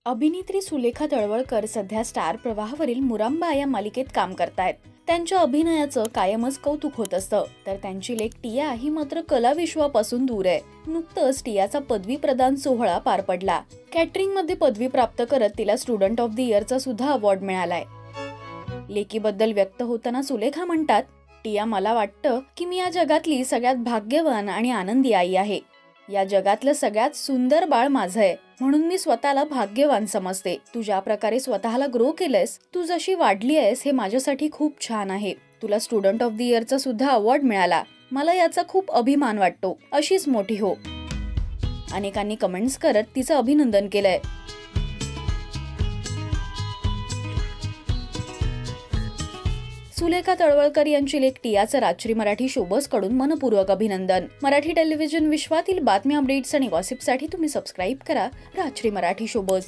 अभिनेत्री सुलेखा तळवळकर सध्या स्टार प्रवाहावरील मुरांबा या मालिकेत काम करतायत। त्यांच्या अभिनयाचं कायमच कौतुक होत असतं, तर त्यांची लेक टिया ही मात्र कला विश्वापासून दूर आहे। नुकतंच टियाचा पदवी प्रदान सोहळा पार पडला। कॅटरिंग मध्ये पदवी प्राप्त करत तिला स्टुडंट ऑफ द इयरचा सुद्धा अवॉर्ड मिळालाय। लेकीबद्दल व्यक्त होताना सुलेखा म्हणतात, टिया, मला वाटतं की मी या जगातली सगळ्यात भाग्यवान आणि आनंदी आई आहे। या जगातलं सगळ्यात सुंदर बाळ माझं आहे, म्हणून मी स्वतःला भाग्यवान समजते। तू ज्या प्रकारे स्वतःला ग्रो केलंस, तू जशी वाढली आहेस, हे माझ्यासाठी खूप छान आहे। तुला स्टुडंट ऑफ द इयरचा सुद्धा अवॉर्ड मिळाला, मला याचा खूप अभिमान वाटतो। अशीच मोठी हो। अनेकांनी कमेंट्स करत तिचं अभिनंदन केलंय। सुलेखा तळवळकर यांची लेक टियाचं राजश्री मराठी शोबज कडून मनपूर्वक अभिनंदन। मराठी टेलिव्हिजन विश्वातील बातम्या, अपडेट्स आणि गॉसिपसाठी तुम्ही सबस्क्राईब करा राजश्री मराठी शोबज।